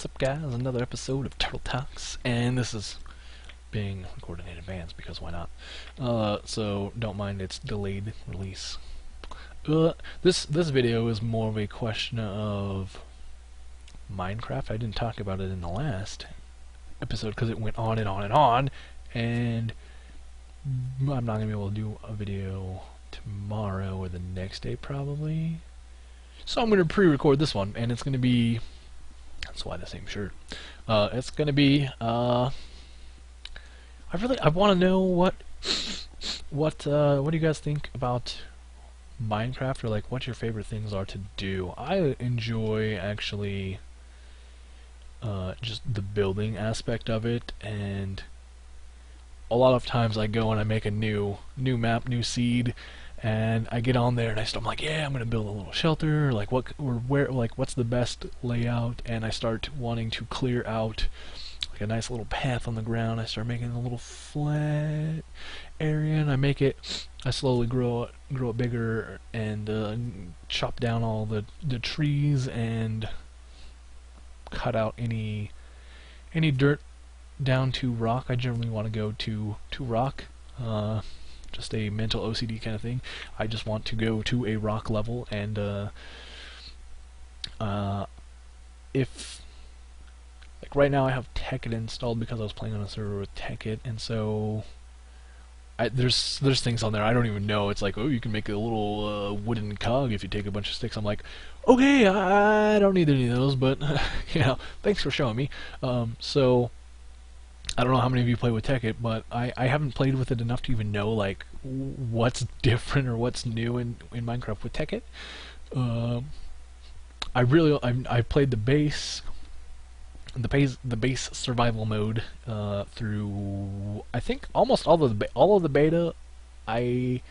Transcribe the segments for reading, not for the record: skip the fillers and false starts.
What's up, guys? Another episode of Turtle Talks, and this is being recorded in advance because why not? So don't mind its delayed release. This video is more of a question of Minecraft. I didn't talk about it in the last episode because it went on and on and on, and I'm not gonna be able to do a video tomorrow or the next day probably. So I'm gonna pre-record this one, and it's gonna be. That's why the same shirt. It's gonna be. I want to know what do you guys think about Minecraft, or like what your favorite things are to do. I enjoy actually just the building aspect of it, and a lot of times I go and I make a new map, new seed. And I get on there and I'm like, yeah, I'm gonna build a little shelter, like what's the best layout, and I start wanting to clear out like a nice little path on the ground. I start making a little flat area, and I slowly grow it bigger, and chop down all the trees and cut out any dirt down to rock. I generally want to go to rock. Just a mental OCD kind of thing. I just want to go to a rock level, and if like right now I have Tekkit installed because I was playing on a server with Tekkit, and so there's things on there I don't even know. It's like, oh, you can make a little wooden cog if you take a bunch of sticks. I'm like, okay, I don't need any of those, but thanks for showing me. So I don't know how many of you play with Tekkit, but I haven't played with it enough to even know like what's different or what's new in Minecraft with Tekkit. I played the base survival mode through I think almost all of the beta. I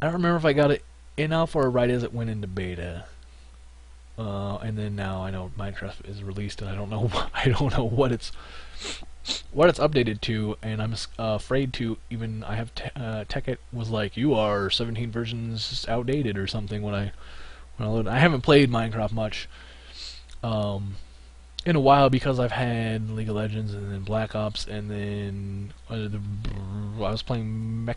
don't remember if I got it in alpha or right as it went into beta. And then now I know Minecraft is released, and I don't know what it's updated to, and I'm afraid to even. I have Tekkit was like, you are 17 versions outdated or something when I loaded. I haven't played Minecraft much in a while because I've had League of Legends and then Black Ops, and then I was playing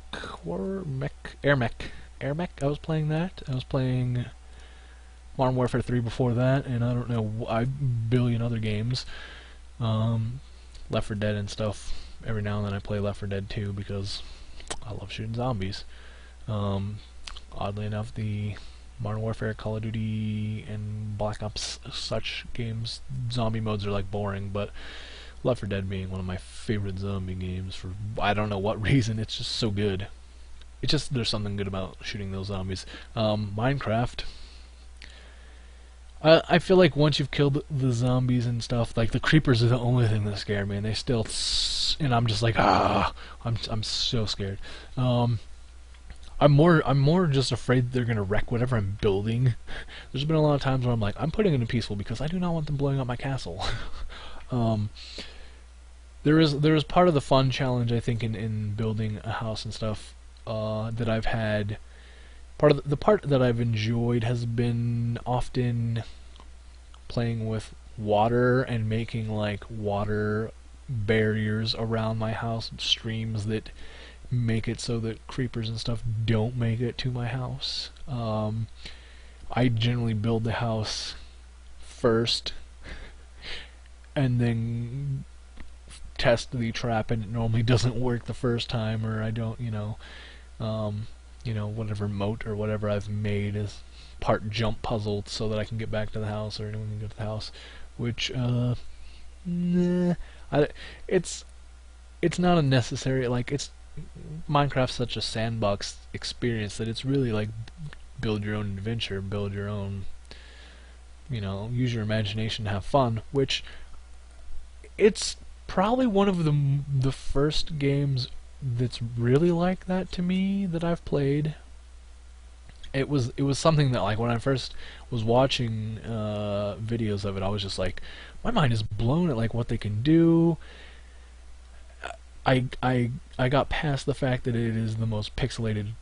Air Mech. I was playing that. I was playing Modern Warfare 3 before that, and I don't know, a billion other games. Left 4 Dead and stuff. Every now and then I play Left 4 Dead 2 because I love shooting zombies. Oddly enough, the Modern Warfare, Call of Duty, and Black Ops such games, zombie modes are like boring, but Left 4 Dead being one of my favorite zombie games for I don't know what reason, it's just so good. It's just, there's something good about shooting those zombies. Minecraft, I feel like once you've killed the zombies and stuff, like the creepers are the only thing that scare me, and they still, and I'm just like, I'm so scared. I'm more just afraid that they're gonna wreck whatever I'm building. There's been a lot of times where I'm like, I'm putting it in peaceful because I do not want them blowing up my castle. There is part of the fun challenge, I think, in building a house and stuff that I've had. The part that I've enjoyed has been often playing with water and making like water barriers around my house, streams that make it so that creepers and stuff don't make it to my house. I generally build the house first and then test the trap, and it normally doesn't work the first time, or I don't, whatever moat or whatever I've made is part jump puzzle so that I can get back to the house, or anyone can get to the house, which, it's not a necessary, like, Minecraft's such a sandbox experience that it's really like build your own adventure, build your own, use your imagination, have fun, which it's probably one of the first games that's really like that to me that I've played. It was something that, like, when I first was watching videos of it, I was just like, my mind is blown at like what they can do. I got past the fact that it is the most pixelated,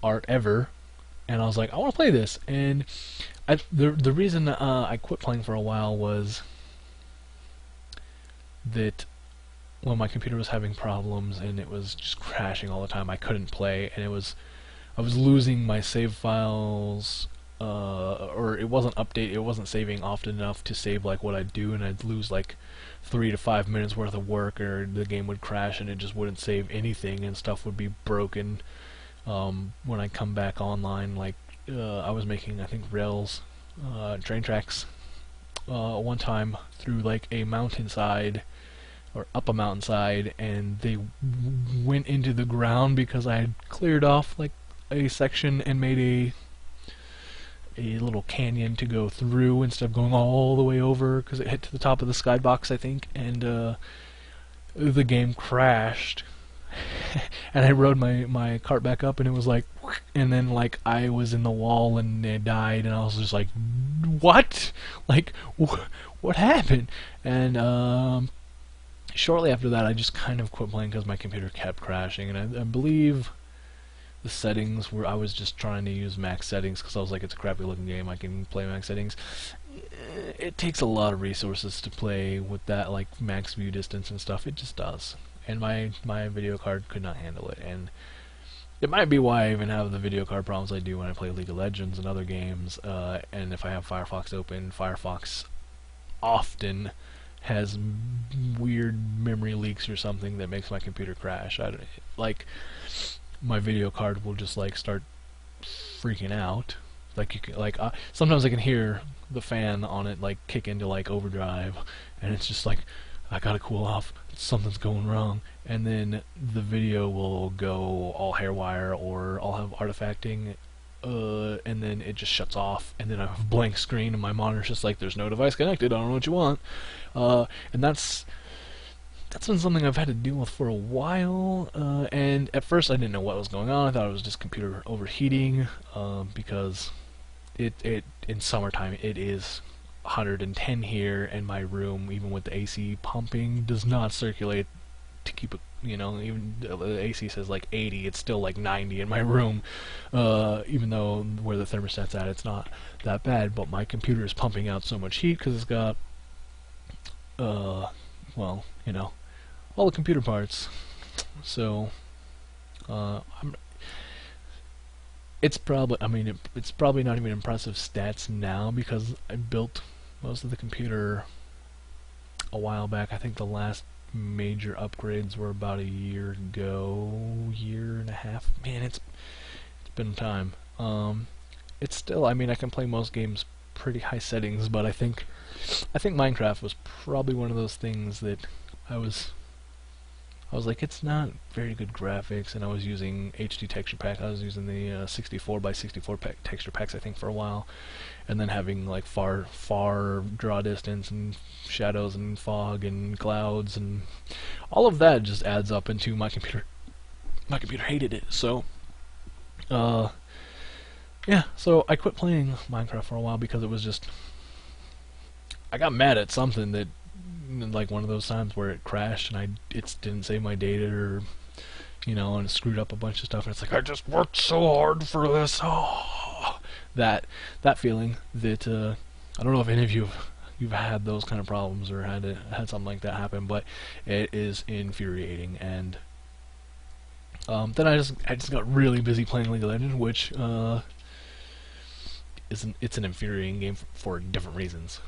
art ever, and I was like, I want to play this, and the reason I quit playing for a while was that when my computer was having problems and it was just crashing all the time, I couldn't play, and I was losing my save files, or it wasn't saving often enough to save like what I'd do, and I'd lose like 3 to 5 minutes worth of work, or the game would crash and it just wouldn't save anything, and stuff would be broken. When I come back online, like I was making, I think, train tracks, one time through like a mountainside, or up a mountainside, and they went into the ground because I had cleared off like a section and made a little canyon to go through instead of going all the way over, because it hit to the top of the skybox, I think, and the game crashed. And I rode my cart back up, and it was like, and then like I was in the wall and it died, and I was just like, what? Like, what happened? And shortly after that, I just kind of quit playing because my computer kept crashing, and I believe the settings were, I was just trying to use max settings because I was like, it's a crappy looking game, I can play max settings. It takes a lot of resources to play with that, like max view distance and stuff. It just does, and my video card could not handle it, and it might be why I even have the video card problems I do when I play League of Legends and other games. And if I have Firefox open, Firefox often has weird memory leaks or something that makes my computer crash. Like, my video card will just like start freaking out. Like, you can, like, sometimes I can hear the fan on it like kick into like overdrive, and it's just like, I gotta cool off, something's going wrong, and then the video will go all hairwire, or I'll have artifacting, and then it just shuts off, and then I have a blank screen, and my monitor's just like, there's no device connected, I don't know what you want. And that's been something I've had to deal with for a while, and at first I didn't know what was going on. I thought it was just computer overheating, because it in summertime it is 110 here, and my room, even with the AC pumping, does not circulate to keep it, you know, even the AC says like 80, it's still like 90 in my room, even though where the thermostat's at, it's not that bad, but my computer is pumping out so much heat because it's got, well, you know, all the computer parts. So, it's probably, I mean, it's probably not even impressive stats now because I built most of the computer a while back. I think the last major upgrades were about a year ago, year and a half. Man, it's been time. It's still, I mean, I can play most games pretty high settings, but I think Minecraft was probably one of those things that I was like, it's not very good graphics, and I was using HD texture pack. I was using the 64 by 64 texture packs, I think, for a while, and then having like far draw distance and shadows and fog and clouds, and all of that just adds up into my computer. My computer hated it, so yeah. So I quit playing Minecraft for a while because it was just, I got mad at something that, like one of those times where it crashed and it didn't save my data, or, you know, and it screwed up a bunch of stuff, and it's like, I just worked so hard for this. Oh, that feeling that I don't know if any of you've had those kind of problems or had something like that happen, but it is infuriating. And then I just got really busy playing League of Legends, which it's an infuriating game for different reasons.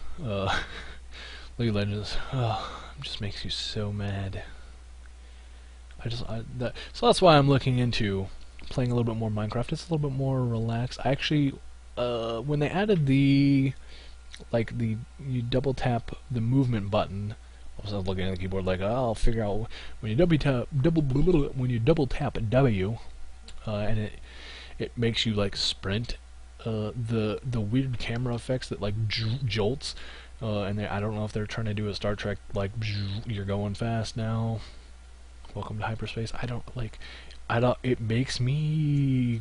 League of Legends, just makes you so mad. So that's why I'm looking into playing a little bit more Minecraft. It's a little bit more relaxed. I actually, when they added you double tap the movement button, I was looking at the keyboard like, oh, I'll figure out when you double tap W, and it makes you like sprint. The weird camera effects that like jolts. And I don't know if they're trying to do a Star Trek, like, you're going fast now, welcome to hyperspace. It makes me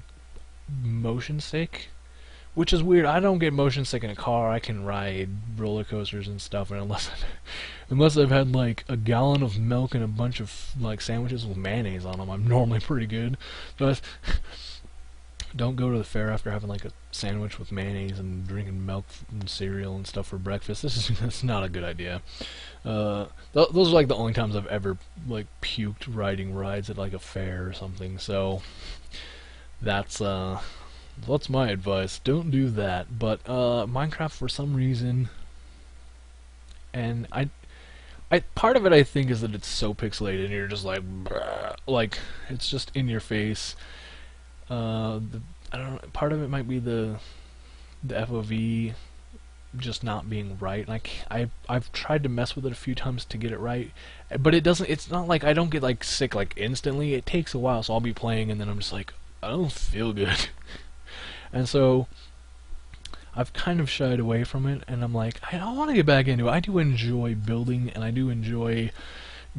motion sick, which is weird. I don't get motion sick in a car. I can ride roller coasters and stuff, and unless I've had like a gallon of milk and a bunch of like sandwiches with mayonnaise on them, I'm normally pretty good. But Don't go to the fair after having like a sandwich with mayonnaise and drinking milk and cereal and stuff for breakfast. That's not a good idea. Those are like the only times I've ever like puked riding rides at like a fair or something. So that's my advice. Don't do that. But Minecraft for some reason, and I part of it I think is that it's so pixelated and you're just like, bruh, like it's just in your face. I don't know. Part of it might be the FOV just not being right. Like I've tried to mess with it a few times to get it right, but it doesn't. It's not like I don't get like sick like instantly. It takes a while, so I'll be playing and then I'm just like I don't feel good, and so I've kind of shied away from it. And I'm like I don't want to get back into it. I do enjoy building and I do enjoy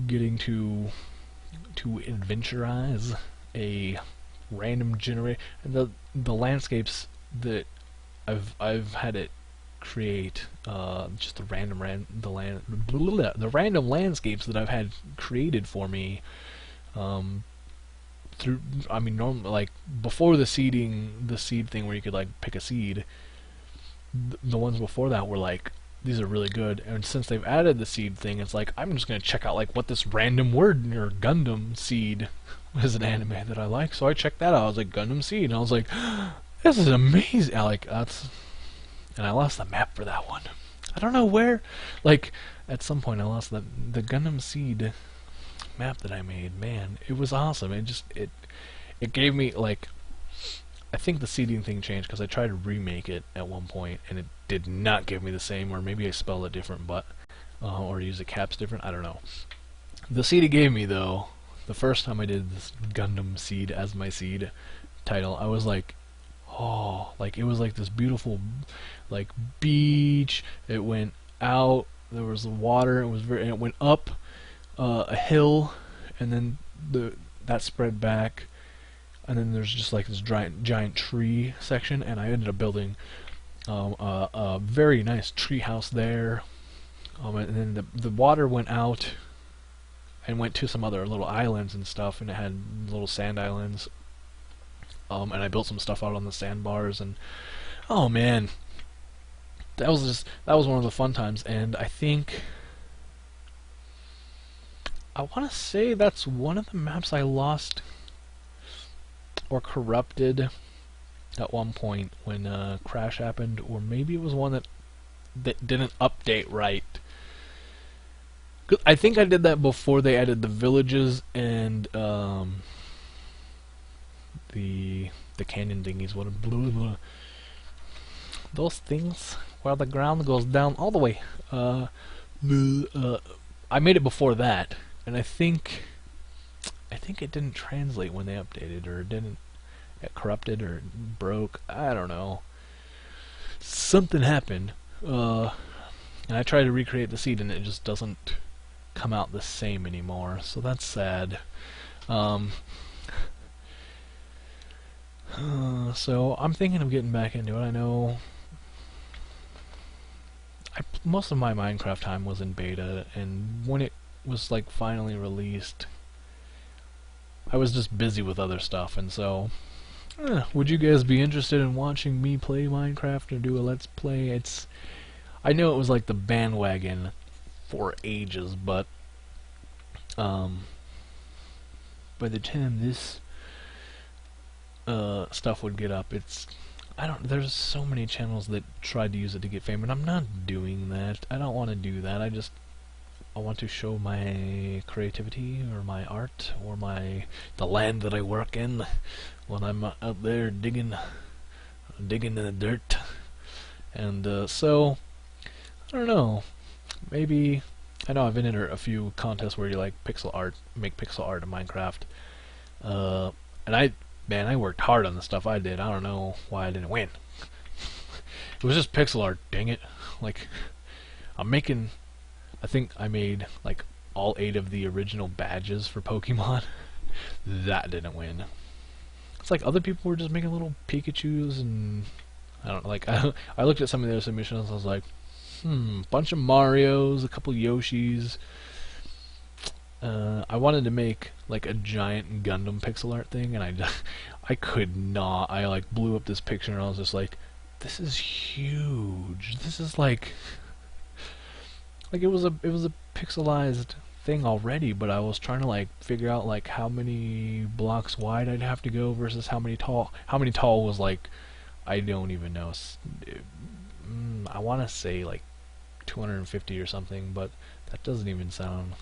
getting to adventurize a random generate the landscapes that I've had it create just the the random landscapes that I've had created for me through I mean normal like before the seed thing where you could like pick a seed. The ones before that were like these are really good, and since they've added the seed thing, it's like I'm just gonna check out like what this random word or Gundam seed is an anime that I like, so I checked that out. I was like Gundam Seed, and I was like, this is amazing. And I lost the map for that one. I don't know where. Like at some point, I lost the Gundam Seed map that I made. Man, it was awesome. It gave me like. I think the seeding thing changed because I tried to remake it at one point and it did not give me the same, or maybe I spelled it different, but or use the caps different. I don't know. The seed it gave me though, the first time I did this Gundam Seed as my seed title, I was like, oh, like it was like this beautiful, like beach. It went out. There was the water. And it went up a hill, and then that spread back. And then there's just like this giant tree section, and I ended up building a very nice tree house there. And then the water went out and went to some other little islands and stuff, and it had little sand islands. And I built some stuff out on the sandbars, and oh man, that was one of the fun times. And I think I want to say that's one of the maps I lost or corrupted at one point when crash happened, or maybe it was one that didn't update right. I think I did that before they added the villages and the canyon thingies. Those things where the ground goes down all the way. I made it before that, and I think it didn't translate when they updated, or it corrupted, or broke. I don't know. Something happened, and I tried to recreate the seed, and it just doesn't come out the same anymore. So that's sad. So I'm thinking of getting back into it. I know most of my Minecraft time was in beta, and when it was like finally released, I was just busy with other stuff, and so would you guys be interested in watching me play Minecraft or do a Let's Play? I know it was like the bandwagon for ages, but by the time this stuff would get up, there's so many channels that tried to use it to get fame, and I'm not doing that. I don't want to do that. I want to show my creativity or my art or the land that I work in when I'm out there digging in the dirt. And so I don't know. Maybe I know I've been in a few contests where you like make pixel art in Minecraft. And I worked hard on the stuff I did. I don't know why I didn't win. It was just pixel art, dang it. Like I think I made like all 8 of the original badges for Pokemon. That didn't win. It's like other people were just making little Pikachus, and I don't know, like I looked at some of their submissions, I was like, bunch of Marios, a couple Yoshis. I wanted to make like a giant Gundam pixel art thing, and I could not. I like blew up this picture and I was just like, this is huge. This is like it was a pixelized thing already, but I was trying to like figure out like how many blocks wide I'd have to go versus how many tall. How many tall was like I don't even know. I want to say like 250 or something, but that doesn't even sound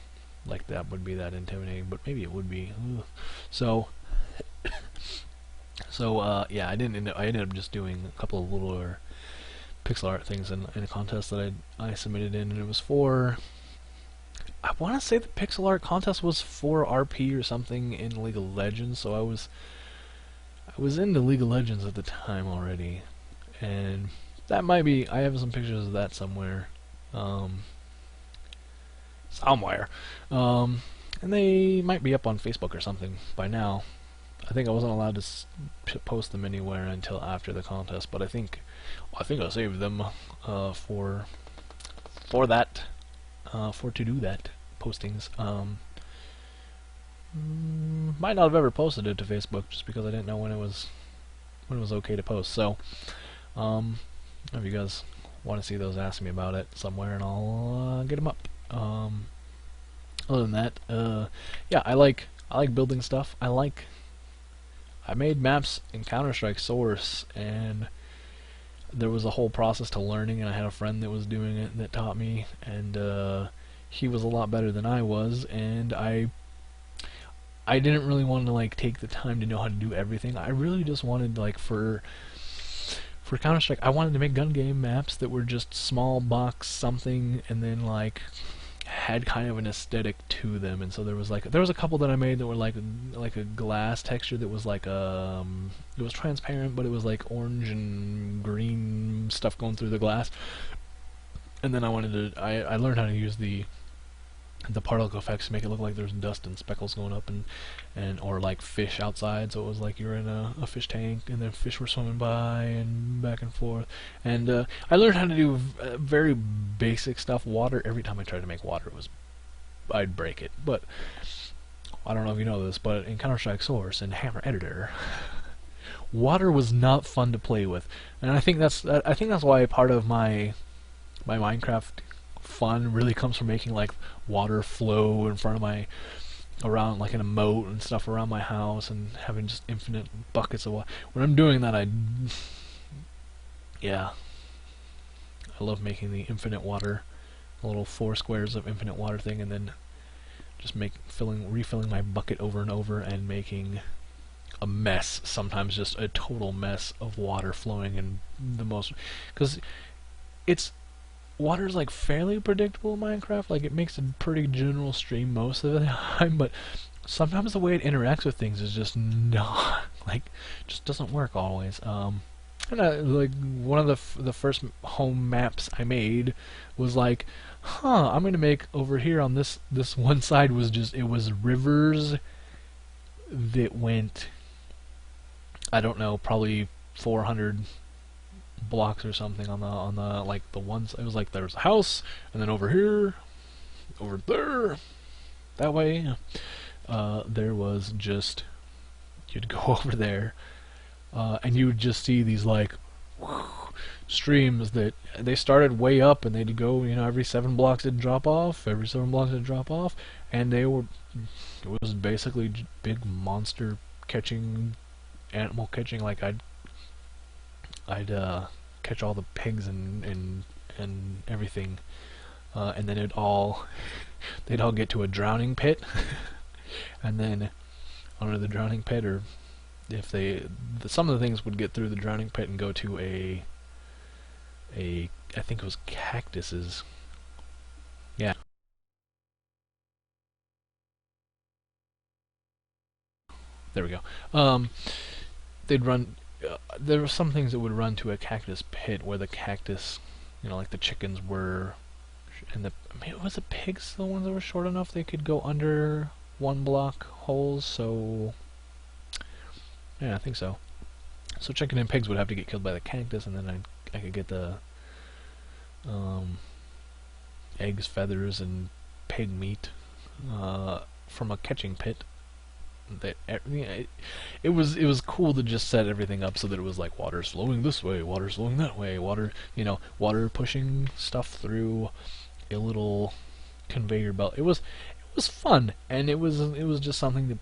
like that would be that intimidating. But maybe it would be. Ugh. So yeah, I ended up just doing a couple of littler pixel art things in a contest that I submitted in, and it was for. I want to say the pixel art contest was for RP or something in League of Legends. So I was into League of Legends at the time already, and that might be. I have some pictures of that somewhere, um, somewhere, and they might be up on Facebook or something by now. I think I wasn't allowed to post them anywhere until after the contest, but I think I saved them for that for to do that postings. Might not have ever posted it to Facebook just because I didn't know when it was okay to post. So if you guys want to see those, ask me about it somewhere, and I'll get them up. Other than that, yeah, I like building stuff. I made maps in Counter-Strike Source, and there was a whole process to learning, and I had a friend that was doing it that taught me, and he was a lot better than I was, and I didn't really want to like take the time to know how to do everything. I really just wanted like for Counter-Strike, I wanted to make gun game maps that were just small box something, and then like had kind of an aesthetic to them. And so there was a couple that I made that were like a glass texture that was like it was transparent, but it was like orange and green stuff going through the glass. And then I learned how to use the particle effects to make it look like there's dust and speckles going up, and or like fish outside, so it was like you're in a fish tank and then fish were swimming by and back and forth. And I learned how to do very basic stuff. Water, every time I tried to make water, I'd break it. But I don't know if you know this, but in Counter-Strike Source and Hammer Editor, water was not fun to play with, and I think that's why part of my Minecraft fun really comes from making like water flow in front of around like in a moat and stuff around my house, and having just infinite buckets of water. When I'm doing that, yeah, I love making the infinite water, the little 4 squares of infinite water thing, and then just refilling my bucket over and over, and making a mess, sometimes just a total mess of water flowing in the most, because water's like fairly predictable in Minecraft. Like it makes a pretty general stream most of the time, but sometimes the way it interacts with things is just not like just doesn't work always. And like one of the first home maps I made was like, I'm gonna make over here on this one side was just, it was rivers that went, I don't know, probably 400 blocks or something on the like the ones. It was like there was a house, and then over here, over there, that way, there was just, you'd go over there, and you would just see these like streams that they started way up, and they'd go, every 7 blocks it'd drop off, and it was basically big monster catching, animal catching. Like I'd catch all the pigs and everything, and then they'd all get to a drowning pit, and then under the drowning pit, or if some of the things would get through the drowning pit and go to a I think it was cactuses. Yeah. There we go. They'd run. There were some things that would run to a cactus pit where the cactus, like the chickens were, and was the pigs the ones that were short enough they could go under 1 block holes? So, yeah, I think so. So chicken and pigs would have to get killed by the cactus, and then I could get the eggs, feathers, and pig meat from a catching pit. that it was cool to just set everything up so that it was like water's flowing this way, water's flowing that way, water pushing stuff through a little conveyor belt. It was fun, and it was just something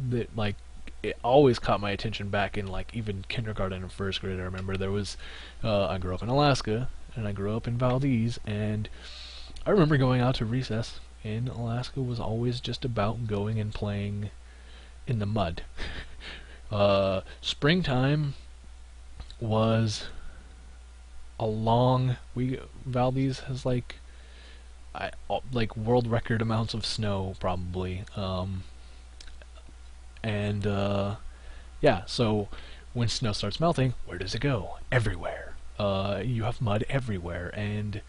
that like it always caught my attention back in like even kindergarten and first grade. I remember there was I grew up in Alaska and I grew up in Valdez, and I remember going out to recess in Alaska was always just about going and playing in the mud. Springtime was a long. Valdez has like world record amounts of snow probably, and yeah. So when snow starts melting, where does it go? Everywhere. You have mud everywhere, and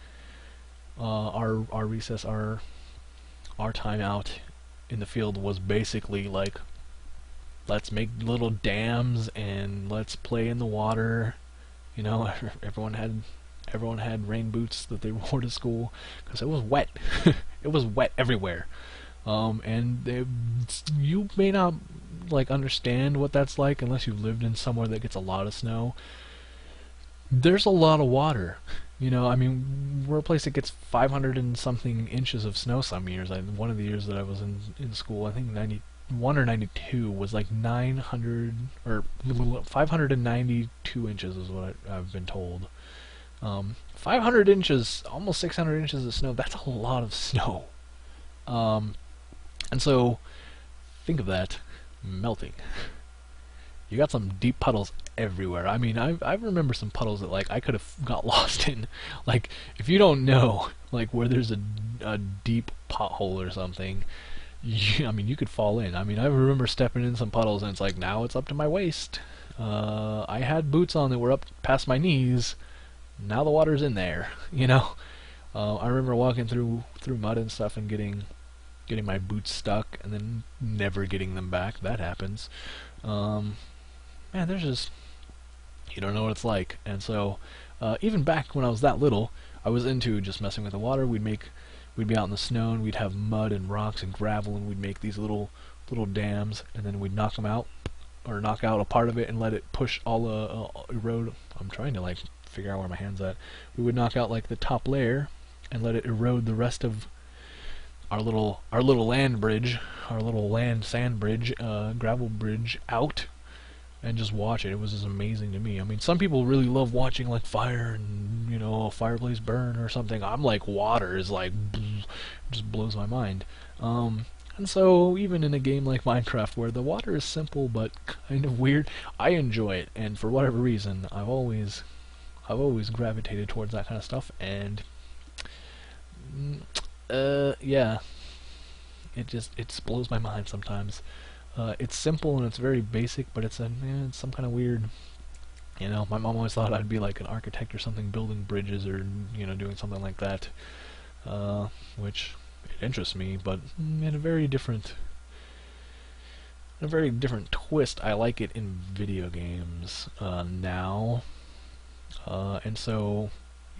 our recess, our time out in the field was basically like, let's make little dams and let's play in the water. You know, everyone had rain boots that they wore to school because it was wet. It was wet everywhere. You may not like understand what that's like unless you've lived in somewhere that gets a lot of snow. There's a lot of water. You know, I mean, we're a place that gets 500 and something inches of snow some years. One of the years that I was in school, I think 91 or 92 was like 900 or 592 inches is what I've been told. 500 inches, almost 600 inches of snow. That's a lot of snow. And so, think of that melting. You got some deep puddles everywhere. I mean, I remember some puddles that like I could have got lost in. Like, if you don't know, like where there's a deep pothole or something, I mean, you could fall in. I mean, I remember stepping in some puddles and it's like now it's up to my waist. I had boots on that were up past my knees. Now the water's in there. You know. I remember walking through mud and stuff and getting my boots stuck and then never getting them back. That happens. Man, there's just, you don't know what it's like. And so, even back when I was that little, I was into just messing with the water. We'd be out in the snow and we'd have mud and rocks and gravel, and we'd make these little dams, and then we'd knock them out or knock out a part of it and let it push all erode. I'm trying to like figure out where my hand's at. We would knock out like the top layer and let it erode the rest of our little land bridge, our little land sand bridge, gravel bridge out, and just watch it. It was just amazing to me. I mean, some people really love watching like fire and, you know, a fireplace burn or something. I'm like, water is like, just blows my mind. And so even in a game like Minecraft where the water is simple but kind of weird, I enjoy it. And for whatever reason, I've always gravitated towards that kind of stuff. And yeah, it just blows my mind sometimes. It's simple and it's very basic, but it's some kind of weird. You know, my mom always thought I'd be like an architect or something, building bridges or, you know, doing something like that, which it interests me, but in a very different twist. I like it in video games now, and so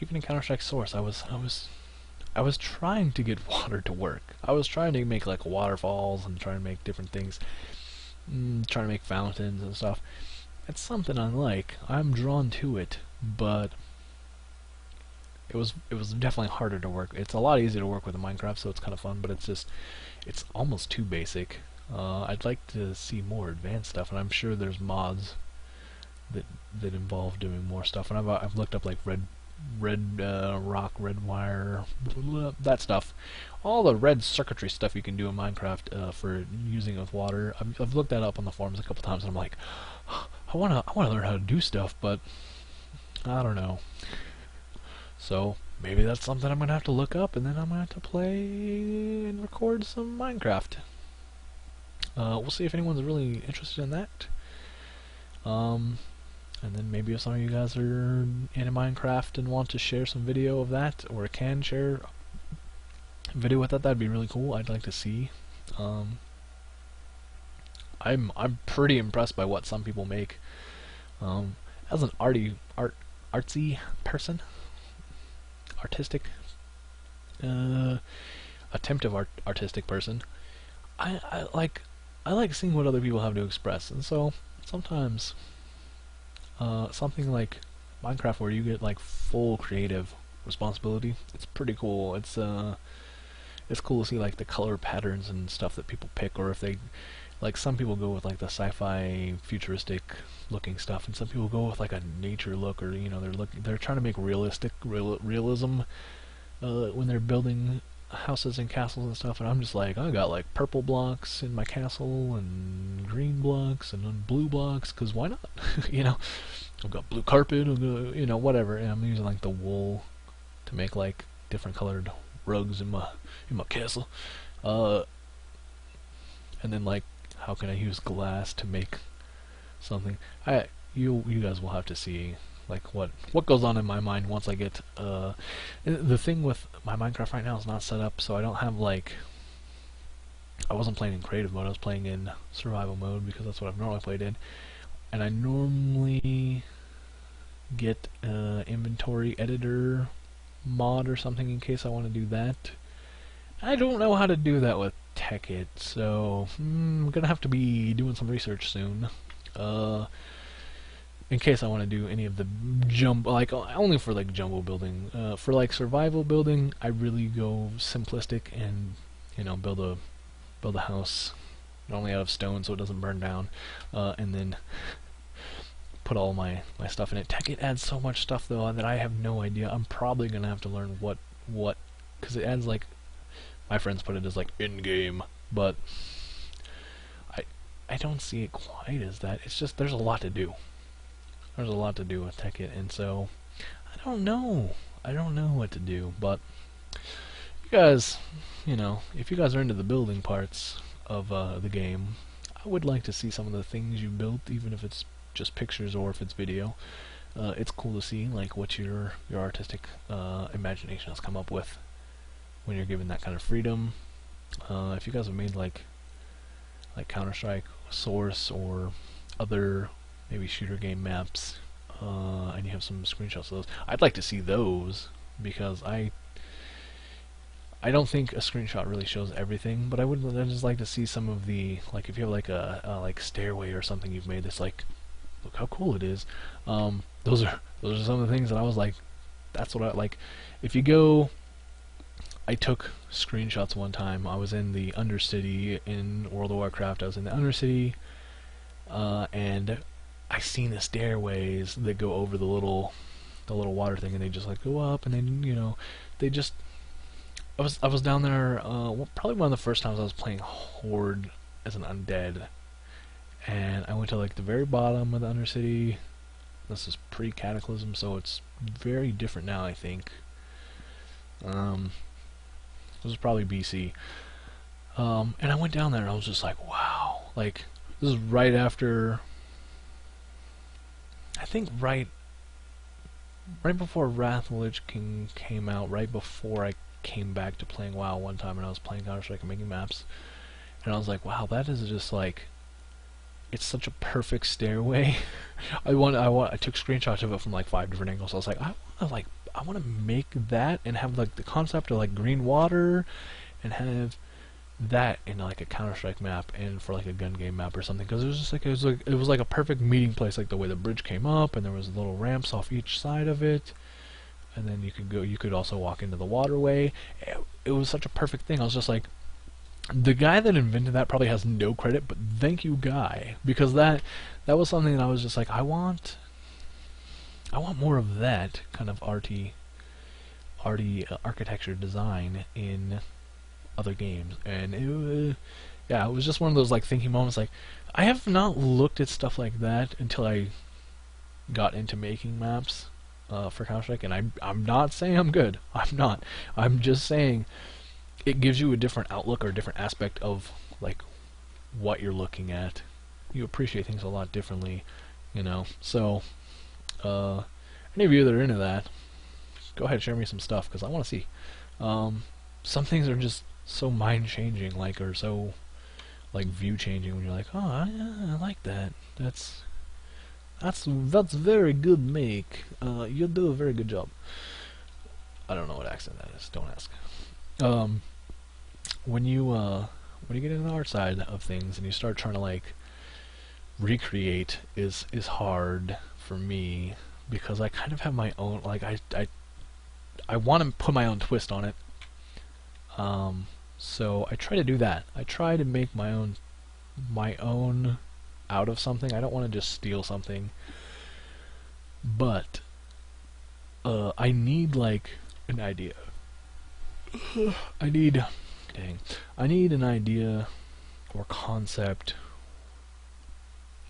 even in Counter-Strike Source, I was trying to get water to work. I was trying to make like waterfalls and trying to make different things, trying to make fountains and stuff. It's something I like. I'm drawn to it, but it was definitely harder to work. It's a lot easier to work with in Minecraft, so it's kind of fun. But it's almost too basic. I'd like to see more advanced stuff, and I'm sure there's mods that involve doing more stuff. And I've looked up like red rock, red wire, that stuff, all the red circuitry stuff you can do in Minecraft for using with water. I've looked that up on the forums a couple times, and I'm like, I wanna learn how to do stuff, but I don't know. So maybe that's something I'm gonna have to look up, and then I'm gonna have to play and record some Minecraft. We'll see if anyone's really interested in that. And then maybe if some of you guys are into Minecraft and want to share some video of that, or can share video with that, that'd be really cool. I'd like to see. I'm pretty impressed by what some people make. As an artsy person, artistic, artistic person, I like I like seeing what other people have to express, and so sometimes something like Minecraft where you get like full creative responsibility, it's pretty cool. It's cool to see like the color patterns and stuff that people pick, or if they like some people go with like the sci-fi futuristic looking stuff, and some people go with like a nature look, or they're trying to make realism when they're building houses and castles and stuff. And I'm just like, I got like purple blocks in my castle and green blocks and then blue blocks, because why not? you know I've got blue carpet and whatever, and I'm using like the wool to make like different colored rugs in my castle. And then like, how can I use glass to make something? You guys will have to see like what goes on in my mind once I get the thing with my Minecraft right now is not set up, so I don't have like, I wasn't playing in creative mode, I was playing in survival mode because that's what I've normally played in, and I normally get inventory editor mod or something in case I want to do that. I don't know how to do that with Tekkit, so I'm gonna have to be doing some research soon. In case I want to do any of the like only for like jumbo building. For like survival building, I really go simplistic and build a house normally out of stone so it doesn't burn down, and then put all my stuff in it. Tekkit adds so much stuff though that I have no idea. I'm probably gonna have to learn what because it adds like, my friends put it as like in-game, but I don't see it quite as that. It's just there's a lot to do. There's a lot to do with Tekkit, and so I don't know. I don't know what to do, but you guys, if you guys are into the building parts of the game, I would like to see some of the things you built, even if it's just pictures or if it's video. It's cool to see like what your artistic imagination has come up with when you're given that kind of freedom. If you guys have made like Counter-Strike, Source, or other maybe shooter game maps, and you have some screenshots of those, I'd like to see those, because I don't think a screenshot really shows everything, but I'd just like to see some of the, like if you have like a like stairway or something you've made that's like, look how cool it is. Those are some of the things that I was like, that's what I like. If you go, I took screenshots one time. I was in the Undercity in World of Warcraft. I was in the Undercity, and I seen the stairways that go over the little water thing, and they just like go up, and then they just. I was down there. Probably one of the first times I was playing Horde as an undead, and I went to like the very bottom of the Undercity. This is pre-Cataclysm, so it's very different now, I think. This was probably BC. And I went down there and I was just like, wow. Like, this is right after, I think right before Wrath of the Lich King came out, right before I came back to playing WoW one time, and I was playing Counter-Strike and making maps. And I was like, wow, that is just like, it's such a perfect stairway. I took screenshots of it from like 5 different angles. I was like, I want to make that and have like the concept of like green water, and have that in like a Counter-Strike map and for like a gun game map or something, because it was just like it was like a perfect meeting place, like the way the bridge came up and there was little ramps off each side of it, and then you could also walk into the waterway. It was such a perfect thing. I was just like, the guy that invented that probably has no credit, but thank you, guy, because that was something that I was just like, I want more of that kind of arty architecture design in other games. And it was just one of those like thinking moments. Like, I have not looked at stuff like that until I got into making maps for Counter-Strike, and I'm not saying I'm good. I'm not. I'm just saying it gives you a different outlook or a different aspect of like what you're looking at. You appreciate things a lot differently, So, any of you that are into that, go ahead and share me some stuff, because I want to see. Some things are just so mind-changing, like, or so like view-changing, when you're like, oh, I like that. That's very good make. You do a very good job. I don't know what accent that is. Don't ask. When when you get into the art side of things and you start trying to like recreate is hard for me because I kind of have my own, like I want to put my own twist on it. So I try to do that. I try to make my own out of something. I don't want to just steal something, but I need like an idea. I need an idea or concept,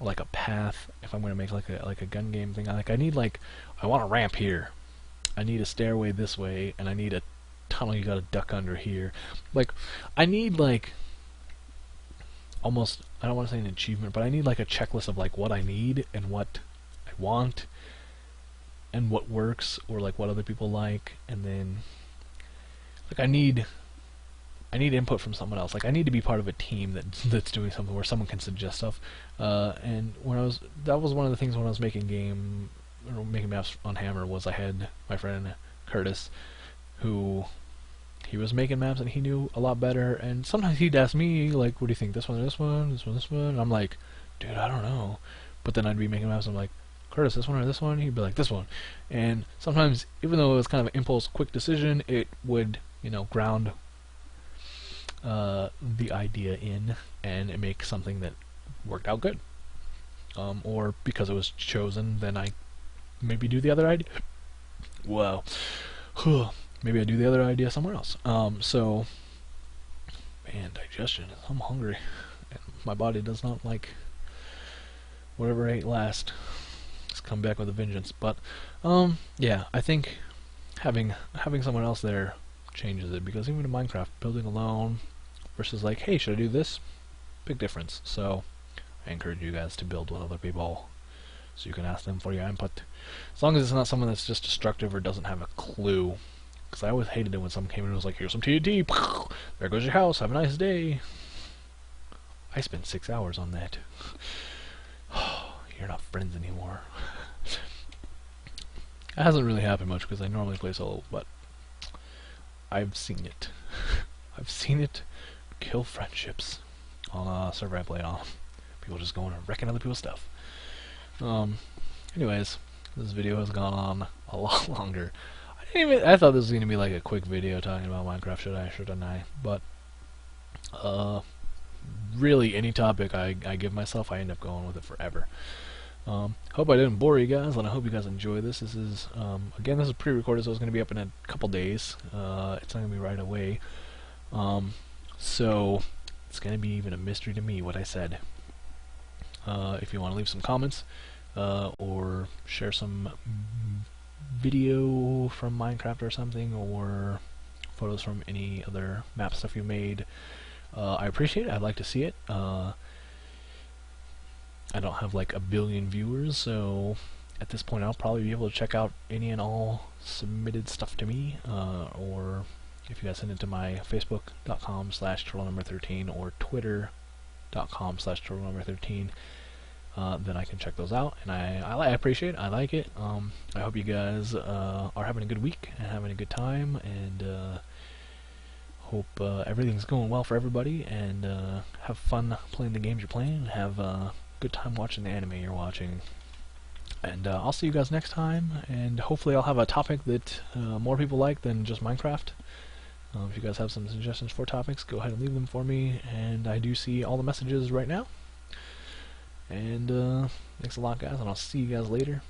or like a path. If I'm going to make like a gun game thing, I need like, I want a ramp here. I need a stairway this way, and I need a tunnel you got to duck under here. Like, I need like almost, I don't want to say an achievement, but I need like a checklist of like what I need and what I want and what works, or like what other people like, and then like I need input from someone else. Like I need to be part of a team that's doing something where someone can suggest stuff. And that was one of the things when I was making maps on Hammer, was I had my friend Curtis, who he was making maps and he knew a lot better, and sometimes he'd ask me like, what do you think, this one or this one, this one, this one? And I'm like, dude, I don't know. But then I'd be making maps and I'm like, Curtis, this one or this one? He'd be like, this one. And sometimes, even though it was kind of an impulse, quick decision, it would, ground the idea in, and it makes something that worked out good. Or because it was chosen, then I maybe do the other idea. Wow. Maybe I do the other idea somewhere else. So, man, digestion. I'm hungry, and my body does not like whatever I ate last. It's come back with a vengeance. But, yeah, I think having someone else there changes it, because even in Minecraft, building alone versus like, hey, should I do this? Big difference. So, I encourage you guys to build with other people, so you can ask them for your input. As long as it's not someone that's just destructive or doesn't have a clue. Because I always hated it when someone came in and was like, here's some TNT, there goes your house, have a nice day. I spent 6 hours on that. You're not friends anymore. It hasn't really happened much because I normally play solo, but I've seen it. I've seen it kill friendships on a server I play on. People just going and wrecking other people's stuff. Anyways, this video has gone on a lot longer. I thought this was going to be like a quick video talking about Minecraft, shouldn't I? But, really, any topic I give myself, I end up going with it forever. Hope I didn't bore you guys, and I hope you guys enjoy this. This is, again, this is pre-recorded, so it's going to be up in a couple days. It's not going to be right away. So, it's going to be even a mystery to me what I said. If you want to leave some comments, or share some video from Minecraft or something, or photos from any other map stuff you made, I appreciate it. I'd like to see it. I don't have like a billion viewers, so at this point I'll probably be able to check out any and all submitted stuff to me, or if you guys send it to my facebook.com/turtlenumber13 or twitter.com/turtlenumber13, then I can check those out, and I appreciate it. I like it. I hope you guys are having a good week and having a good time, and hope everything's going well for everybody, and have fun playing the games you're playing, and have a good time watching the anime you're watching. And I'll see you guys next time, and hopefully I'll have a topic that more people like than just Minecraft. If you guys have some suggestions for topics, go ahead and leave them for me, and I do see all the messages right now. And thanks a lot, guys, and I'll see you guys later.